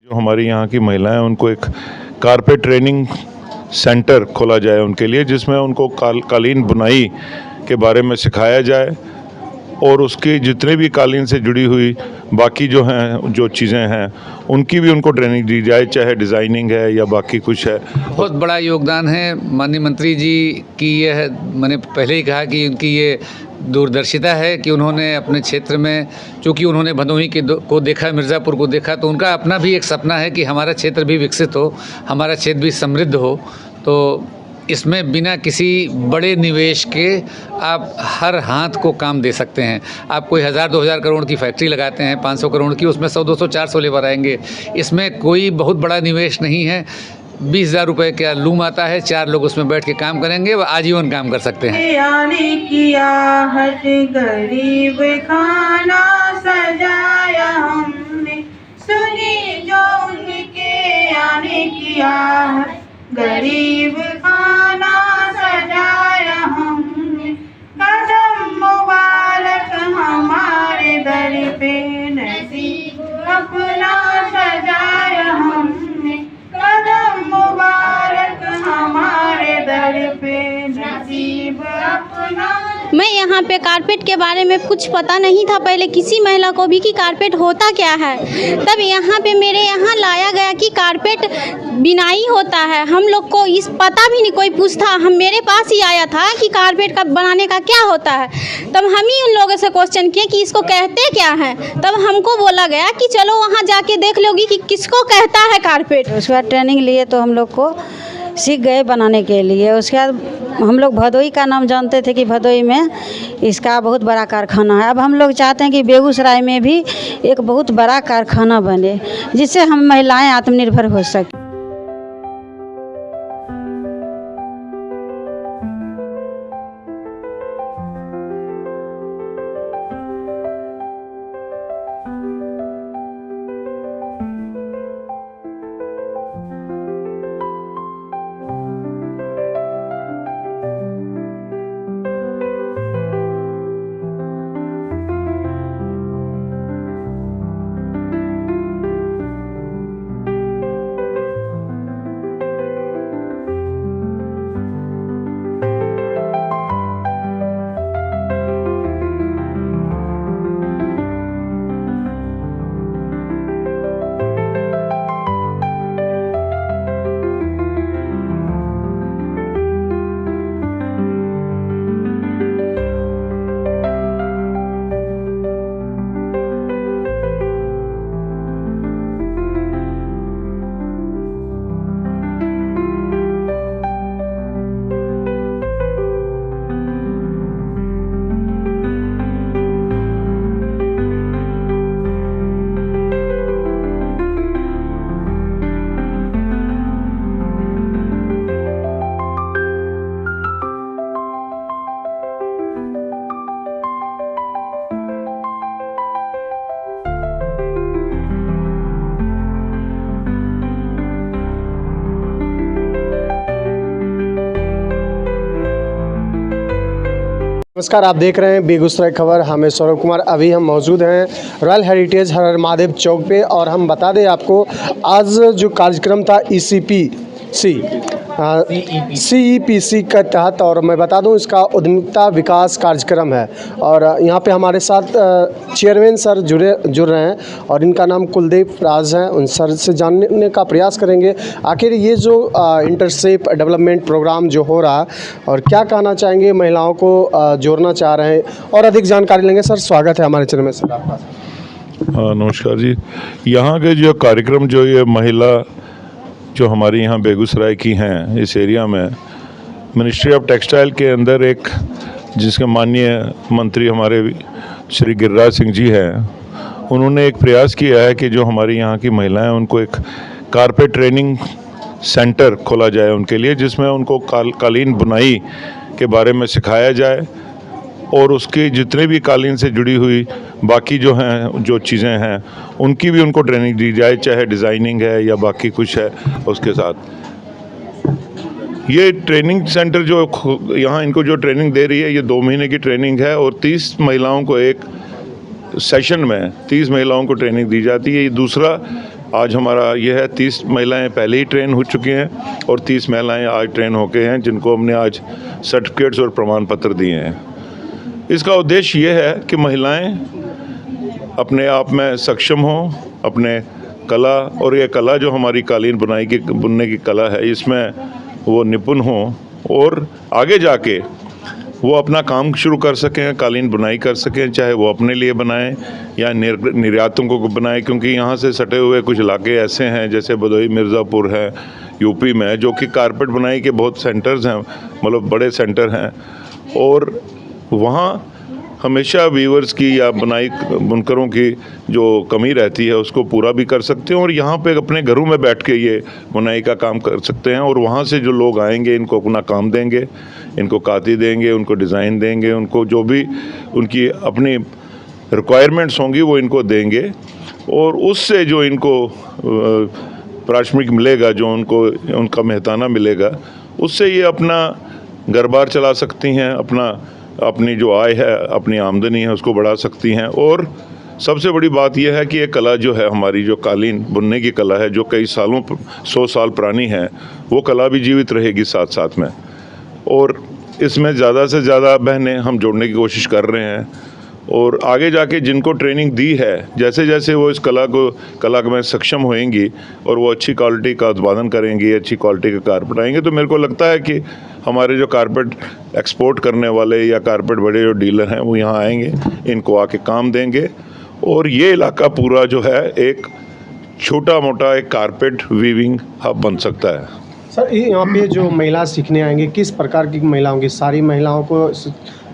जो हमारी यहाँ की महिलाएं उनको एक कारपेट ट्रेनिंग सेंटर खोला जाए उनके लिए, जिसमें उनको कालीन बुनाई के बारे में सिखाया जाए और उसकी जितने भी कालीन से जुड़ी हुई बाकी जो चीज़ें हैं उनकी भी उनको ट्रेनिंग दी जाए, चाहे डिज़ाइनिंग है या बाकी कुछ है। बहुत बड़ा योगदान है माननीय मंत्री जी की। यह मैंने पहले ही कहा कि उनकी ये दूरदर्शिता है कि उन्होंने अपने क्षेत्र में, चूँकि उन्होंने भदोही को देखा, मिर्ज़ापुर को देखा, तो उनका अपना भी एक सपना है कि हमारा क्षेत्र भी विकसित हो, हमारा क्षेत्र भी समृद्ध हो। तो इसमें बिना किसी बड़े निवेश के आप हर हाथ को काम दे सकते हैं। आप कोई 1000-2000 करोड़ की फैक्ट्री लगाते हैं, 500 करोड़ की, उसमें 100-200-400 लेबर आएंगे। इसमें कोई बहुत बड़ा निवेश नहीं है। 20,000 रुपये का लूम आता है, 4 लोग उसमें बैठ के काम करेंगे, वो आजीवन काम कर सकते हैं। आने की आहट गरीब खाना सजाया हमने, सुनी जो उनके आने की आहट गरीब खाना सजाया हमने। कदम मुबारक हमारे दर पे नसीब अपना सजाया हमने। कदम मुबारक हमारे दर पे नसीब अपना। मैं यहाँ पे कारपेट के बारे में कुछ पता नहीं था पहले किसी महिला को भी कि कारपेट होता क्या है। तब यहाँ पे मेरे यहाँ लाया गया कि कारपेट बिनाई होता है। हम लोग को इस पता भी नहीं कोई पूछता, हम मेरे पास ही आया था कि कारपेट का बनाने का क्या होता है। तब हम ही उन लोगों से क्वेश्चन किए कि इसको कहते क्या है। तब हमको बोला गया कि चलो वहाँ जाके देख लोगी कि किसको कहता है कारपेट। उसके बाद ट्रेनिंग लिए तो हम लोग को सीख गए बनाने के लिए। उसके बाद हम लोग भदोही का नाम जानते थे कि भदोही में इसका बहुत बड़ा कारखाना है। अब हम लोग चाहते हैं कि बेगूसराय में भी एक बहुत बड़ा कारखाना बने, जिससे हम महिलाएं आत्मनिर्भर हो सकें। नमस्कार, आप देख रहे हैं बेगूसराय खबर। हमें सौरभ कुमार। अभी हम मौजूद हैं रॉयल हेरिटेज हर हर महादेव चौक पे, और हम बता दें आपको आज जो कार्यक्रम था CEPC के तहत, और मैं बता दूं इसका उद्यमिता विकास कार्यक्रम है। और यहाँ पे हमारे साथ चेयरमैन सर जुड़ रहे हैं, और इनका नाम कुलदीप राज है। उन सर से जानने का प्रयास करेंगे आखिर ये जो इंटर्नशिप डेवलपमेंट प्रोग्राम जो हो रहा है, और क्या कहना चाहेंगे, महिलाओं को जोड़ना चाह रहे हैं, और अधिक जानकारी लेंगे। सर, स्वागत है हमारे चैनल में सर आपका। नमस्कार जी। यहाँ के जो कार्यक्रम जो ये महिला जो हमारी यहाँ बेगूसराय की हैं, इस एरिया में मिनिस्ट्री ऑफ टेक्सटाइल के अंदर एक, जिसके माननीय मंत्री हमारे श्री गिरिराज सिंह जी हैं, उन्होंने एक प्रयास किया है कि जो हमारी यहाँ की महिलाएं उनको एक कारपेट ट्रेनिंग सेंटर खोला जाए उनके लिए, जिसमें उनको कालीन बुनाई के बारे में सिखाया जाए और उसकी जितने भी कालीन से जुड़ी हुई बाकी जो चीज़ें हैं उनकी भी उनको ट्रेनिंग दी जाए, चाहे डिज़ाइनिंग है या बाकी कुछ है उसके साथ। ये ट्रेनिंग सेंटर जो यहाँ इनको जो ट्रेनिंग दे रही है, ये 2 महीने की ट्रेनिंग है, और 30 महिलाओं को एक सेशन में 30 महिलाओं को ट्रेनिंग दी जाती है। ये दूसरा आज हमारा ये है 30 महिलाएं पहले ही ट्रेन हो चुकी हैं और 30 महिलाएं आज ट्रेन होके हैं, जिनको हमने आज सर्टिफिकेट्स और प्रमाण पत्र दिए हैं। इसका उद्देश्य ये है कि महिलाएं अपने आप में सक्षम हों, अपने कला, और ये कला जो हमारी कालीन बुनने की कला है, इसमें वो निपुण हों और आगे जाके वो अपना काम शुरू कर सकें, कालीन बुनाई कर सकें, चाहे वो अपने लिए बनाएं या निर्यातों को बनाएं। क्योंकि यहाँ से सटे हुए कुछ इलाके ऐसे हैं, जैसे भदोही मिर्ज़ापुर है यूपी में, जो कि कारपेट बुनाई के बहुत सेंटर्स हैं, मतलब बड़े सेंटर हैं, और वहाँ हमेशा वीवर्स की या बुनकरों की जो कमी रहती है उसको पूरा भी कर सकते हैं, और यहाँ पे अपने घरों में बैठ के ये बुनाई का काम कर सकते हैं। और वहाँ से जो लोग आएंगे इनको अपना काम देंगे, इनको काती देंगे, उनको डिज़ाइन देंगे, उनको जो भी उनकी अपनी रिक्वायरमेंट्स होंगी वो इनको देंगे, और उससे जो इनको पारिश्रमिक मिलेगा, जो उनका मेहताना मिलेगा, उससे ये अपना घर बार चला सकती हैं, अपनी जो आय है, अपनी आमदनी है, उसको बढ़ा सकती हैं। और सबसे बड़ी बात यह है कि ये कला जो है हमारी, जो कालीन बुनने की कला है, जो कई सालों 100 साल पुरानी है, वो कला भी जीवित रहेगी साथ साथ में। और इसमें ज़्यादा से ज़्यादा बहनें हम जोड़ने की कोशिश कर रहे हैं, और आगे जाके जिनको ट्रेनिंग दी है, जैसे जैसे वो इस कला में सक्षम होएंगी और वो अच्छी क्वालिटी का उत्पादन करेंगी, अच्छी क्वालिटी का कारपेट आएंगे, तो मेरे को लगता है कि हमारे जो कारपेट एक्सपोर्ट करने वाले या कारपेट बड़े जो डीलर हैं वो यहाँ आएंगे, इनको आके काम देंगे, और ये इलाका पूरा जो है एक छोटा मोटा एक कारपेट वीविंग हब बन सकता है। सर, यहाँ पे जो महिला सीखने आएंगे, किस प्रकार की महिला होंगी? सारी महिलाओं को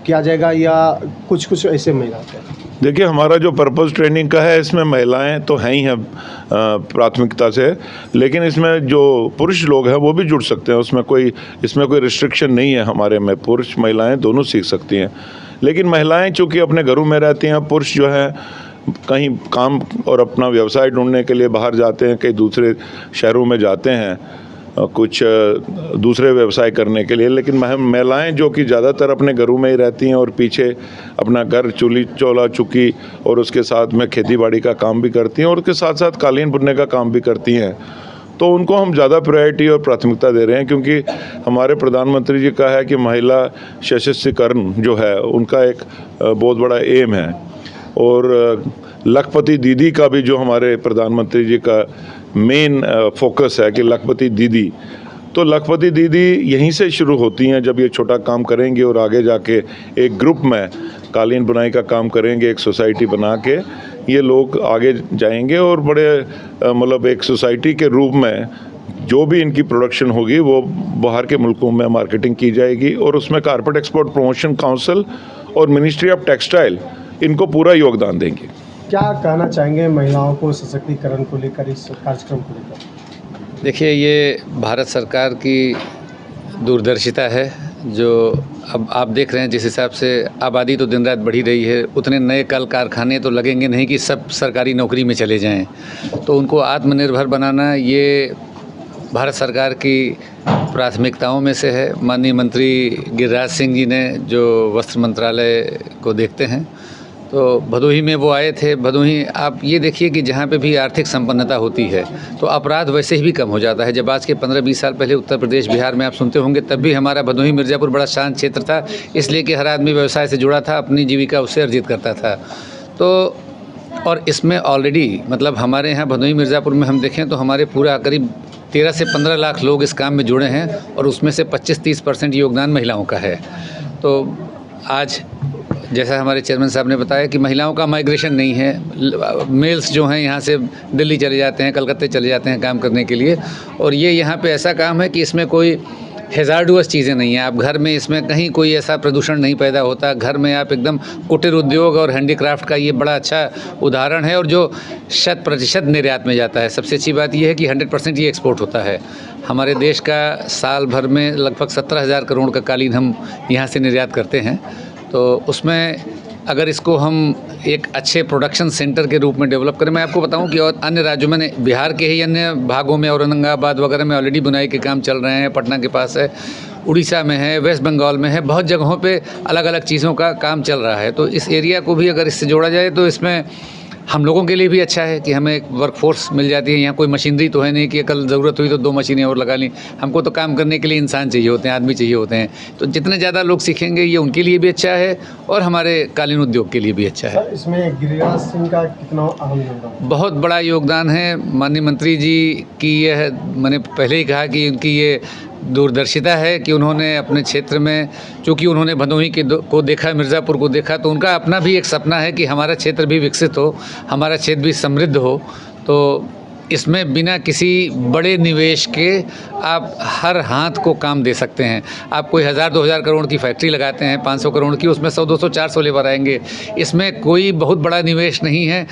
किया जाएगा या कुछ ऐसे महिला हैं? देखिए, हमारा जो पर्पस ट्रेनिंग का है, इसमें महिलाएं तो हैं ही हैं प्राथमिकता से, लेकिन इसमें जो पुरुष लोग हैं वो भी जुड़ सकते हैं। इसमें कोई रिस्ट्रिक्शन नहीं है हमारे में, पुरुष महिलाएं दोनों सीख सकती हैं। लेकिन महिलाएं चूँकि अपने घरों में रहती हैं, पुरुष जो है कहीं काम और अपना व्यवसाय ढूंढने के लिए बाहर जाते हैं, कई दूसरे शहरों में जाते हैं कुछ दूसरे व्यवसाय करने के लिए। लेकिन महिलाएं जो कि ज़्यादातर अपने घरों में ही रहती हैं और पीछे अपना घर चूल्हा चुकी और उसके साथ में खेतीबाड़ी का काम भी करती हैं, और उसके साथ साथ कालीन बुनने का काम भी करती हैं, तो उनको हम ज़्यादा प्रायोरिटी और प्राथमिकता दे रहे हैं। क्योंकि हमारे प्रधानमंत्री जी का है कि महिला सशक्तिकरण जो है उनका एक बहुत बड़ा एम है, और लखपति दीदी का भी जो हमारे प्रधानमंत्री जी का मेन फोकस है कि लखपति दीदी, तो लखपति दीदी यहीं से शुरू होती हैं जब ये छोटा काम करेंगे, और आगे जाके एक ग्रुप में कालीन बुनाई का काम करेंगे, एक सोसाइटी बना के ये लोग आगे जाएंगे, और बड़े मतलब एक सोसाइटी के रूप में जो भी इनकी प्रोडक्शन होगी वो बाहर के मुल्कों में मार्केटिंग की जाएगी, और उसमें कारपेट एक्सपोर्ट प्रमोशन काउंसिल और मिनिस्ट्री ऑफ टेक्सटाइल इनको पूरा योगदान देंगे। क्या कहना चाहेंगे महिलाओं को सशक्तिकरण को लेकर, इस कार्यक्रम को लेकर? देखिए, ये भारत सरकार की दूरदर्शिता है, जो अब आप देख रहे हैं जिस हिसाब से आबादी तो दिन रात बढ़ी रही है, उतने नए कल कारखाने तो लगेंगे नहीं कि सब सरकारी नौकरी में चले जाएं। तो उनको आत्मनिर्भर बनाना ये भारत सरकार की प्राथमिकताओं में से है। माननीय मंत्री गिरिराज सिंह जी ने जो वस्त्र मंत्रालय को देखते हैं, तो भदोही में वो आए थे। भदोही आप ये देखिए कि जहाँ पे भी आर्थिक संपन्नता होती है तो अपराध वैसे ही भी कम हो जाता है। जब आज के 15-20 साल पहले उत्तर प्रदेश बिहार में आप सुनते होंगे, तब भी हमारा भदोही मिर्ज़ापुर बड़ा शांत क्षेत्र था, इसलिए कि हर आदमी व्यवसाय से जुड़ा था, अपनी जीविका उससे अर्जित करता था। तो और इसमें ऑलरेडी मतलब हमारे यहाँ भदोही मिर्ज़ापुर में हम देखें तो हमारे पूरा करीब 13 से 15 लाख लोग इस काम में जुड़े हैं, और उसमें से 25-30% योगदान महिलाओं का है। तो आज जैसा हमारे चेयरमैन साहब ने बताया कि महिलाओं का माइग्रेशन नहीं है, मेल्स जो हैं यहाँ से दिल्ली चले जाते हैं, कलकत्ते चले जाते हैं काम करने के लिए, और ये यहाँ पे ऐसा काम है कि इसमें कोई हेजार्डुअस चीज़ें नहीं हैं। आप घर में इसमें कहीं कोई ऐसा प्रदूषण नहीं पैदा होता। घर में आप एकदम कुटीर उद्योग और हैंडीक्राफ्ट का ये बड़ा अच्छा उदाहरण है, और जो 100% निर्यात में जाता है। सबसे अच्छी बात यह है कि 100% ये एक्सपोर्ट होता है। हमारे देश का साल भर में लगभग 17,000 करोड़ का कालीन हम यहाँ से निर्यात करते हैं। तो उसमें अगर इसको हम एक अच्छे प्रोडक्शन सेंटर के रूप में डेवलप करें, मैं आपको बताऊं कि और अन्य राज्यों में, बिहार के ही अन्य भागों में, औरंगाबाद वगैरह में ऑलरेडी बुनाई के काम चल रहे हैं, पटना के पास है, उड़ीसा में है, वेस्ट बंगाल में है, बहुत जगहों पे अलग अलग चीज़ों का काम चल रहा है। तो इस एरिया को भी अगर इससे जोड़ा जाए तो इसमें हम लोगों के लिए भी अच्छा है कि हमें एक वर्क फोर्स मिल जाती है। यहाँ कोई मशीनरी तो है नहीं कि कल ज़रूरत हुई तो 2 मशीनें और लगा ली। हमको तो काम करने के लिए इंसान चाहिए होते हैं, आदमी चाहिए होते हैं। तो जितने ज़्यादा लोग सीखेंगे ये उनके लिए भी अच्छा है और हमारे कालीन उद्योग के लिए भी अच्छा है। सर, इसमें गिरिराज सिंह का कितना अहम योगदान? बहुत बड़ा योगदान है। माननीय मंत्री जी की यह, मैंने पहले ही कहा कि उनकी ये दूरदर्शिता है कि उन्होंने अपने क्षेत्र में, चूँकि उन्होंने भदोही को देखा, मिर्ज़ापुर को देखा, तो उनका अपना भी एक सपना है कि हमारा क्षेत्र भी विकसित हो, हमारा क्षेत्र भी समृद्ध हो। तो इसमें बिना किसी बड़े निवेश के आप हर हाथ को काम दे सकते हैं। आप कोई 1000-2000 करोड़ की फैक्ट्री लगाते हैं, 500 करोड़ की, उसमें 100-200-400 लेबर आएंगे। इसमें कोई बहुत बड़ा निवेश नहीं है।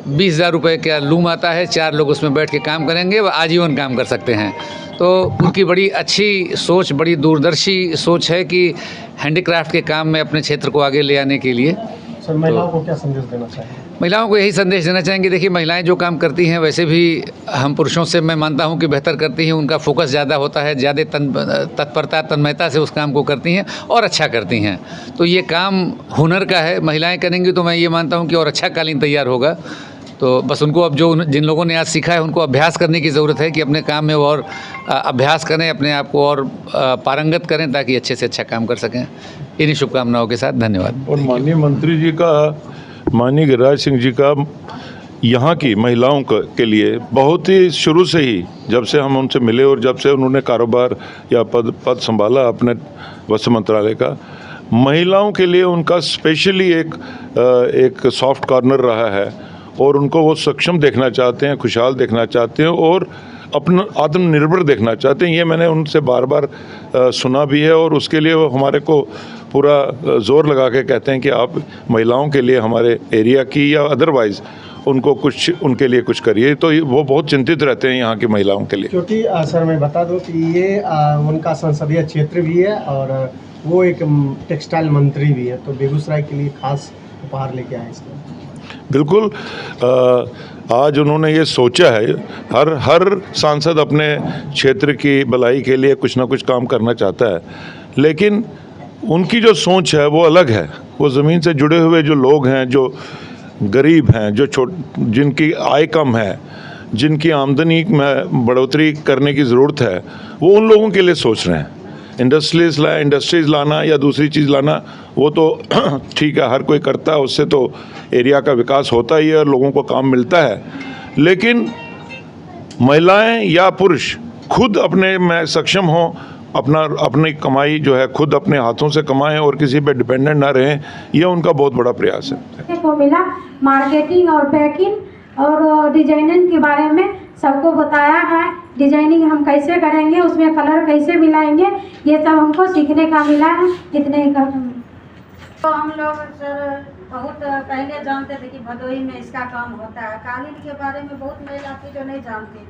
20,000 रुपये का लूम आता है, 4 लोग उसमें बैठ के काम करेंगे, वो आजीवन काम कर सकते हैं। तो उनकी बड़ी अच्छी सोच, बड़ी दूरदर्शी सोच है कि हैंडीक्राफ्ट के काम में अपने क्षेत्र को आगे ले आने के लिए। सर, महिलाओं को क्या संदेश देना चाहिए? महिलाओं को यही संदेश देना चाहेंगे, देखिए महिलाएं जो काम करती हैं वैसे भी हम पुरुषों से मैं मानता हूं कि बेहतर करती हैं। उनका फोकस ज़्यादा होता है, ज़्यादा तत्परता, तन्मयता से उस काम को करती हैं और अच्छा करती हैं। तो ये काम हुनर का है, महिलाएं करेंगी तो मैं ये मानता हूं कि और अच्छा कालीन तैयार होगा। तो बस उनको अब जिन लोगों ने आज सीखा है उनको अभ्यास करने की ज़रूरत है कि अपने काम में और अभ्यास करें, अपने आप को और पारंगत करें ताकि अच्छे से अच्छा काम कर सकें। इन्हीं शुभकामनाओं के साथ धन्यवाद। और माननीय मंत्री जी का, माननीय गिरिराज सिंह जी का यहाँ की महिलाओं के लिए बहुत ही शुरू से ही, जब से हम उनसे मिले और जब से उन्होंने कारोबार या पद संभाला अपने वस्त्र मंत्रालय का, महिलाओं के लिए उनका स्पेशली एक सॉफ्ट कॉर्नर रहा है और उनको वो सक्षम देखना चाहते हैं, खुशहाल देखना चाहते हैं और अपना आत्मनिर्भर देखना चाहते हैं। ये मैंने उनसे बार बार सुना भी है और उसके लिए वो हमारे को पूरा ज़ोर लगा के कहते हैं कि आप महिलाओं के लिए हमारे एरिया की या अदरवाइज़ उनको कुछ, उनके लिए कुछ करिए। तो वो बहुत चिंतित रहते हैं यहाँ की महिलाओं के लिए। क्योंकि सर मैं बता दूं कि ये उनका संसदीय क्षेत्र भी है और वो एक टेक्सटाइल मंत्री भी है, तो बेगूसराय के लिए खास उपहार लेके आए इसका। बिल्कुल, आज उन्होंने ये सोचा है, हर सांसद अपने क्षेत्र की भलाई के लिए कुछ ना कुछ काम करना चाहता है, लेकिन उनकी जो सोच है वो अलग है। वो ज़मीन से जुड़े हुए जो लोग हैं, जो गरीब हैं, जिनकी आय कम है, जिनकी आमदनी में बढ़ोतरी करने की ज़रूरत है, वो उन लोगों के लिए सोच रहे हैं। इंडस्ट्रीज़ लाना या दूसरी चीज़ लाना वो तो ठीक है, हर कोई करता है, उससे तो एरिया का विकास होता ही है और लोगों को काम मिलता है। लेकिन महिलाएं या पुरुष खुद अपने में सक्षम हों, अपनी कमाई जो है खुद अपने हाथों से कमाएं और किसी पे डिपेंडेंट ना रहें, ये उनका बहुत बड़ा प्रयास है। को मिला मार्केटिंग और पैकिंग और डिजाइनिंग के बारे में सबको बताया है। डिजाइनिंग हम कैसे करेंगे, उसमें कलर कैसे मिलाएंगे, ये सब हमको सीखने का मिला है। इतने ही कर तो हम लोग सर बहुत पहले जानते थे कि भदोही में इसका काम होता है। कालीन के बारे में बहुत महिला थी जो नहीं जानती थी,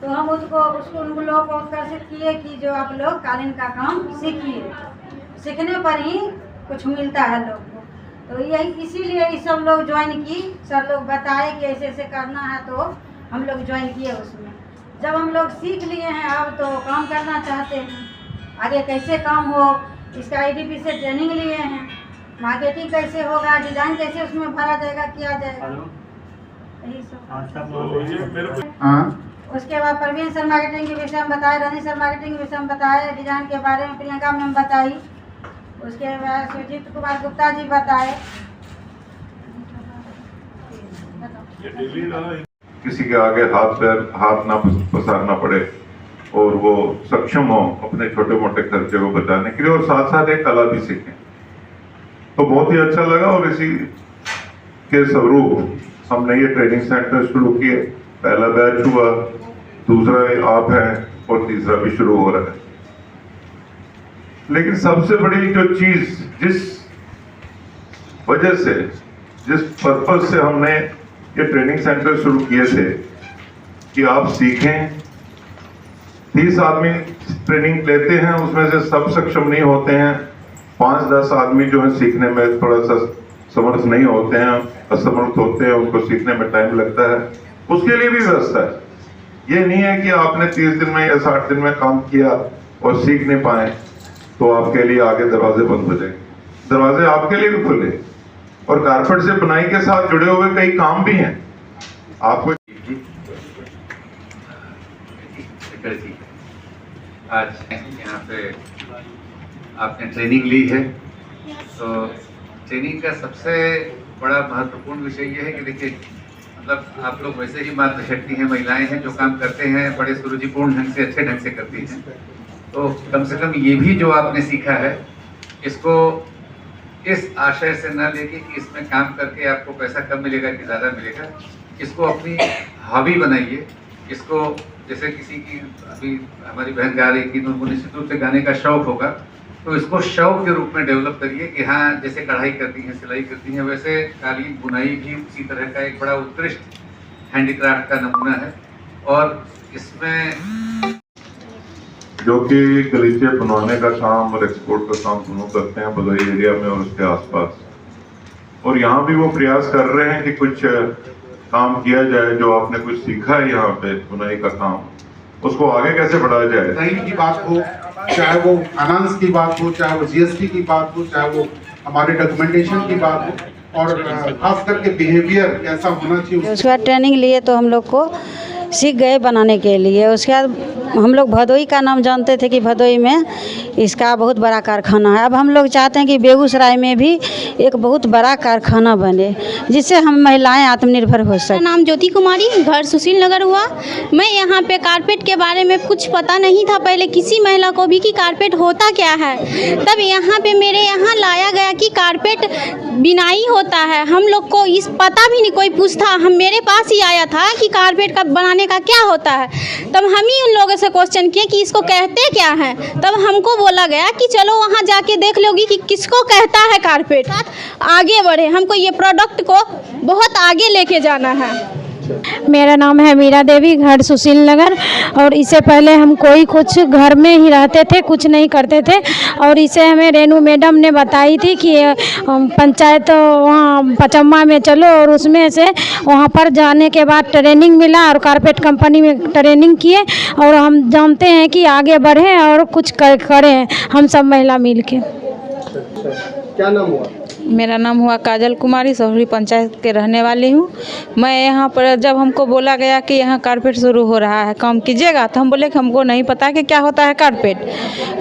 तो हम उसको उन लोगों को आकर्षित किए कि जो आप लोग कालीन का काम सीखिए, सीखने पर ही कुछ मिलता है लोग को। तो यही इसीलिए ये सब लोग ज्वाइन की, सर लोग बताए कि ऐसे ऐसे करना है, तो हम लोग ज्वाइन किए उसमें। जब हम लोग सीख लिए हैं अब तो काम करना चाहते हैं, आगे कैसे काम हो, इसका IDP से ट्रेनिंग लिए हैं, मार्केटिंग कैसे होगा, डिज़ाइन कैसे उसमें भरा जाएगा, किया जाएगा, यही सब। उसके बाद परवीन सर मार्केटिंग के विषय में बताए, रनी सर मार्केटिंग के विषय में बताए, डिजाइन के बारे में प्रियंका मैम बताई, उसके बाद सुजीत कुमार गुप्ता जी बताए। किसी के आगे हाथ ना पसारना पड़े और वो सक्षम हो अपने छोटे मोटे खर्चे को बचाने के लिए और साथ साथ एक कला भी सीखें, तो बहुत ही अच्छा लगा। और इसी के स्वरूप हमने ये ट्रेनिंग सेंटर शुरू किए। पहला बैच हुआ, दूसरा आप है और तीसरा भी शुरू हो रहा है। लेकिन सबसे बड़ी जो चीज, जिस वजह से, जिस पर्पज से हमने ये ट्रेनिंग सेंटर शुरू किए थे कि आप सीखें। 30 आदमी ट्रेनिंग लेते हैं, उसमें से सब सक्षम नहीं होते हैं। 5-10 आदमी जो है सीखने में थोड़ा सा समर्थ नहीं होते हैं, असमर्थ होते हैं, उनको सीखने में टाइम लगता है। उसके लिए भी व्यवस्था है। ये नहीं है कि आपने 30 दिन में या 60 दिन में काम किया और सीख नहीं पाए तो आपके लिए आगे दरवाजे बंद हो जाएंगे। दरवाजे आपके लिए भी खुले, और कारपेट से बुनाई के साथ जुड़े हुए कई काम भी हैं। आपको आज यहाँ पे आपने ट्रेनिंग ली है, तो ट्रेनिंग का सबसे बड़ा महत्वपूर्ण विषय ये है कि देखिए, मतलब आप लोग वैसे ही मातृशक्ति हैं, महिलाएं हैं जो काम करते हैं बड़े सुरुचिपूर्ण ढंग से, अच्छे ढंग से करती हैं। तो कम से कम ये भी जो आपने सीखा है, इसको इस आशय से न लेके कि इसमें काम करके आपको पैसा कम मिलेगा कि ज़्यादा मिलेगा, इसको अपनी हॉबी बनाइए। इसको जैसे किसी की, अभी हमारी बहन गा रही थी तो उनको निश्चित रूप से गाने का शौक होगा, तो इसको शौक के रूप में डेवलप करिए कि हाँ, जैसे कढ़ाई करती हैं, सिलाई करती हैं, वैसे कालीन बुनाई भी उसी तरह का एक बड़ा उत्कृष्ट हैंडीक्राफ्ट का नमूना है। और इसमें जो कि गलीचे बनवाने का काम और एक्सपोर्ट का काम दोनों करते हैं भदोही एरिया में और उसके आसपास, और यहाँ भी वो प्रयास कर रहे हैं कि कुछ काम किया जाए। जो आपने कुछ सीखा है यहाँ पे बुनाई का काम, उसको आगे कैसे बढ़ाया जाए। डिजाइन की बात हो, चाहे वो फाइनेंस की बात हो, चाहे वो जीएसटी की बात हो, चाहे वो हमारे डॉक्यूमेंटेशन की बात हो, और खास करके बिहेवियर कैसा होना चाहिए। उसके बाद ट्रेनिंग लिए तो हम लोग को सीख गए बनाने के लिए। उसके बाद हम लोग भदोही का नाम जानते थे कि भदोही में इसका बहुत बड़ा कारखाना है। अब हम लोग चाहते हैं कि बेगूसराय में भी एक बहुत बड़ा कारखाना बने, जिससे हम महिलाएं आत्मनिर्भर हो सकें। मेरा नाम ज्योति कुमारी, घर सुशील नगर हुआ। मैं यहाँ पे कारपेट के बारे में कुछ पता नहीं था पहले किसी महिला को भी कि कारपेट होता क्या है। तब यहाँ पे मेरे यहाँ लाया गया कि कारपेट बिनाई होता है। हम लोग को इस पता भी नहीं कोई पूछता, हम मेरे पास ही आया था कि कारपेट का बनाने का क्या होता है। तब हम ही उन लोगों से क्वेश्चन किए कि इसको कहते क्या है। तब हमको बोला गया कि चलो वहाँ जाके देख लोगी कि किसको कहता है कारपेट। आगे बढ़े, हमको ये प्रोडक्ट को बहुत आगे लेके जाना है। मेरा नाम है मीरा देवी, घर सुशील नगर। और इससे पहले हम कोई कुछ घर में ही रहते थे, कुछ नहीं करते थे। और इसे हमें रेनू मैडम ने बताई थी कि पंचायत वहाँ पचम्मा में चलो, और उसमें से वहाँ पर जाने के बाद ट्रेनिंग मिला और कारपेट कंपनी में ट्रेनिंग किए। और हम जानते हैं कि आगे बढ़ें और कुछ करें हम सब महिला मिल के। क्या नाम हुआ? मेरा नाम हुआ काजल कुमारी, सोहरी पंचायत के रहने वाली हूँ। मैं यहाँ पर जब हमको बोला गया कि यहाँ कारपेट शुरू हो रहा है, काम कीजिएगा, तो हम बोले कि हमको नहीं पता कि क्या होता है कारपेट।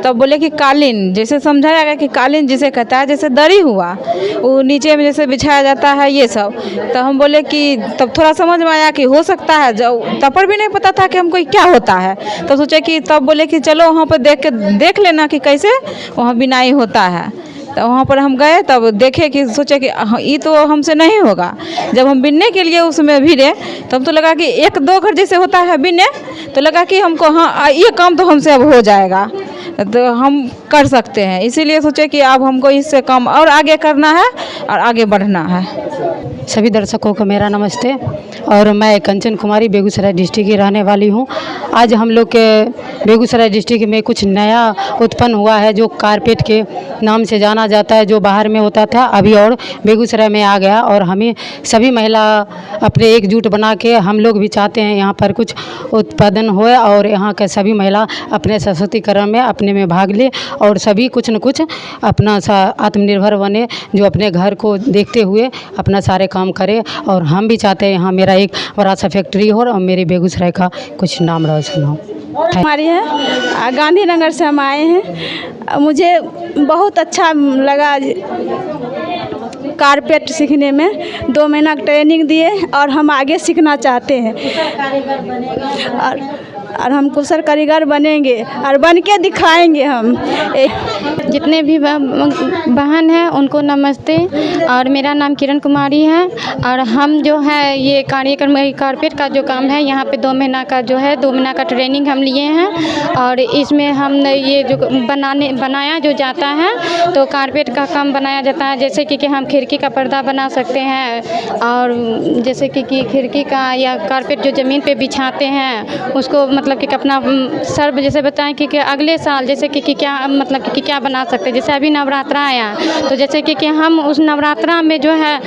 तब बोले कि कालीन, जैसे समझाया गया कि कालीन जिसे कहता है, जैसे दरी हुआ वो नीचे में जैसे बिछाया जाता है, ये सब। तो हम बोले कि तब थोड़ा समझ में आया कि हो सकता है, जब तब पर भी नहीं पता था कि हमको क्या होता है। तो सोचे कि तब बोले कि चलो वहाँ पर देख लेना कि कैसे वहाँ बिनाई होता है। तो वहाँ पर हम गए, तब देखे कि सोचे कि ये तो हमसे नहीं होगा। जब हम बिनने के लिए उसमें भिड़े, तब तो लगा कि एक दो घर जैसे होता है बिनने, तो लगा कि हमको हाँ ये काम तो हमसे अब हो जाएगा, तो हम कर सकते हैं। इसीलिए सोचे कि अब हमको इससे काम और आगे करना है और आगे बढ़ना है। सभी दर्शकों को मेरा नमस्ते, और मैं कंचन कुमारी बेगूसराय डिस्ट्रिक्ट की रहने वाली हूँ। आज हम लोग के बेगूसराय डिस्ट्रिक्ट में कुछ नया उत्पन्न हुआ है जो कारपेट के नाम से जाना जाता है, जो बाहर में होता था अभी और बेगूसराय में आ गया। और हमें सभी महिला अपने एकजुट बना के हम लोग भी चाहते हैं यहाँ पर कुछ उत्पादन होए और यहाँ के सभी महिला अपने सशक्तिकरण में अपने में भाग ले और सभी कुछ न कुछ अपना आत्मनिर्भर बने, जो अपने घर को देखते हुए अपना सारे काम करे। और हम भी चाहते हैं यहाँ मेरा एक बड़ा सा फैक्ट्री हो और मेरे बेगूसराय का कुछ नाम रोशन हो। हमारी है गांधीनगर से हम आए हैं। मुझे बहुत अच्छा लगा कारपेट सीखने में। 2 महीना ट्रेनिंग दिए और हम आगे सीखना चाहते हैं और हम कुशल कारीगर बनेंगे और बन के दिखाएंगे हम। जितने भी बहन हैं उनको नमस्ते, और मेरा नाम किरण कुमारी है। और हम जो है ये कार्यक्रम कारपेट का जो काम है, यहाँ पे 2 महीना का जो है 2 महीना का ट्रेनिंग हम लिए हैं। और इसमें हम ये जो बनाया जो जाता है, तो कारपेट का काम बनाया जाता है। जैसे कि हम खिड़की का पर्दा बना सकते हैं, और जैसे कि खिड़की का या कारपेट जो ज़मीन पे बिछाते हैं उसको मतलब कि अपना सर्व जैसे बताएं कि अगले साल जैसे कि क्या मतलब कि क्या बना सकते हैं। जैसे अभी नवरात्रा आया, तो जैसे कि हम उस नवरात्रा में जो है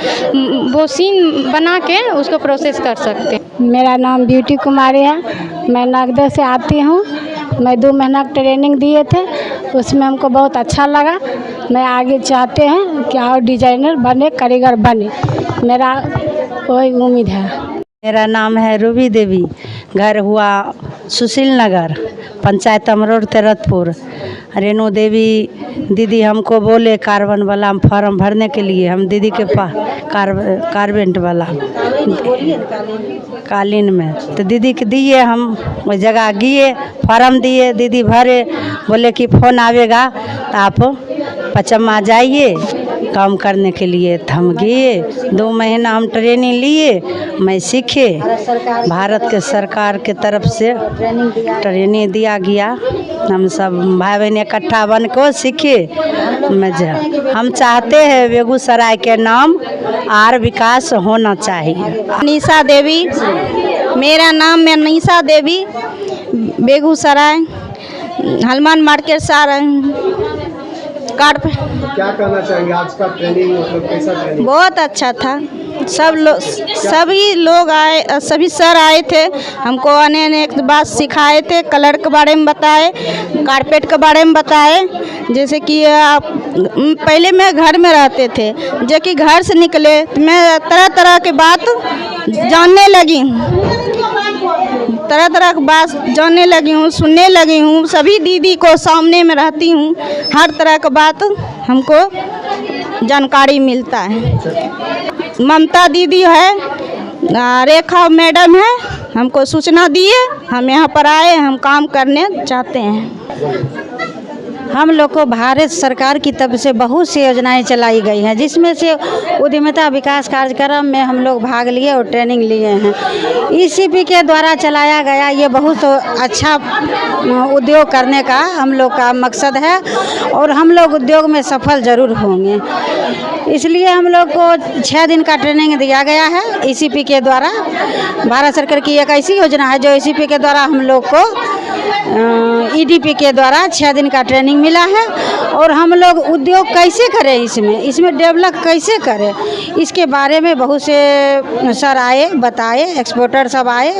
वो सीन बना के उसको प्रोसेस कर सकते हैं। मेरा नाम ब्यूटी कुमारी है, मैं नगदा से आती हूँ। मैं 2 महीना ट्रेनिंग दिए थे, उसमें हमको बहुत अच्छा लगा। मैं आगे चाहते हैं कि और डिजाइनर बने, कारीगर बने, मेरा वही उम्मीद है। मेरा नाम है रूबी देवी, घर हुआ सुशील नगर, पंचायत अमरोड़ तेरतपुर। रेणु देवी दीदी हमको बोले कार्बन वाला फॉर्म भरने के लिए, हम दीदी के पास कार्बेंट वाला कालीन में, तो दीदी के दिए, हम वो जगह गए, फॉर्म दिए, दीदी भरे, बोले कि फ़ोन आवेगा तो आप पचम्मा जाइए काम करने के लिए। तो हम गए, 2 महीना हम ट्रेनिंग लिए, मैं सीखे, भारत के सरकार के तरफ से ट्रेनिंग दिया गया, हम सब भाई बहन इकट्ठा बन को सीखे। हम चाहते हैं बेगूसराय के नाम और विकास होना चाहिए। निशा देवी, मेरा नाम है निशा देवी, बेगूसराय हनुमान मार्केट से आ रहे हैं। क्या कहना चाहेंगे, आज का ट्रेनिंग मतलब कैसा ट्रेनिंग? बहुत अच्छा था, सभी लोग आए, सभी सर आए थे, हमको अनेक बात सिखाए थे, कलर के बारे में बताए, कारपेट के बारे में बताए। जैसे कि पहले मैं घर में रहते थे, जो कि घर से निकले तो मैं तरह तरह की बात जानने लगी, तरह तरह की बात जानने लगी हूँ, सुनने लगी हूँ। सभी दीदी को सामने में रहती हूँ, हर तरह की बात हमको जानकारी मिलता है। ममता दीदी है, रेखा मैडम है, हमको सूचना दिए, हम यहाँ पर आए, हम काम करने चाहते हैं। हम लोग को भारत सरकार की तरफ से बहुत सी योजनाएं चलाई गई हैं, जिसमें से उद्यमिता विकास कार्यक्रम में हम लोग भाग लिए और ट्रेनिंग लिए हैं। ECP के द्वारा चलाया गया ये बहुत अच्छा उद्योग करने का हम लोग का मकसद है और हम लोग उद्योग में सफल ज़रूर होंगे। इसलिए हम लोग को 6 दिन का ट्रेनिंग दिया गया है ECP के द्वारा। भारत सरकार की एक ऐसी योजना है जो ECP के द्वारा हम लोग को EDP के द्वारा 6 दिन का ट्रेनिंग मिला है और हम लोग उद्योग कैसे करें, इसमें डेवलप कैसे करें, इसके बारे में बहुत से सर आए, बताए, एक्सपोर्टर सब आए,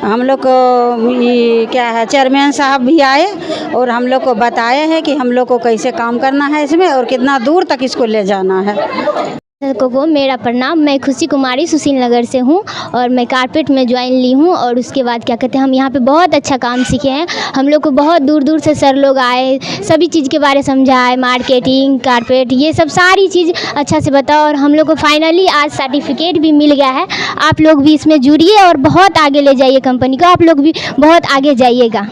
हम लोग को क्या है चेयरमैन साहब भी आए और हम लोग को बताए हैं कि हम लोग को कैसे काम करना है इसमें और कितना दूर तक इसको ले जाना है। को मेरा प्रणाम, मैं खुशी कुमारी सुशील नगर से हूँ और मैं कारपेट में ज्वाइन ली हूँ और उसके बाद क्या कहते हैं हम यहाँ पे बहुत अच्छा काम सीखे हैं। हम लोग को बहुत दूर दूर से सर लोग आए, सभी चीज़ के बारे समझाए, मार्केटिंग, कारपेट, ये सब सारी चीज़ अच्छा से बताओ और हम लोग को फाइनली आज सर्टिफिकेट भी मिल गया है। आप लोग भी इसमें जुड़िए और बहुत आगे ले जाइए कंपनी को, आप लोग भी बहुत आगे जाइएगा।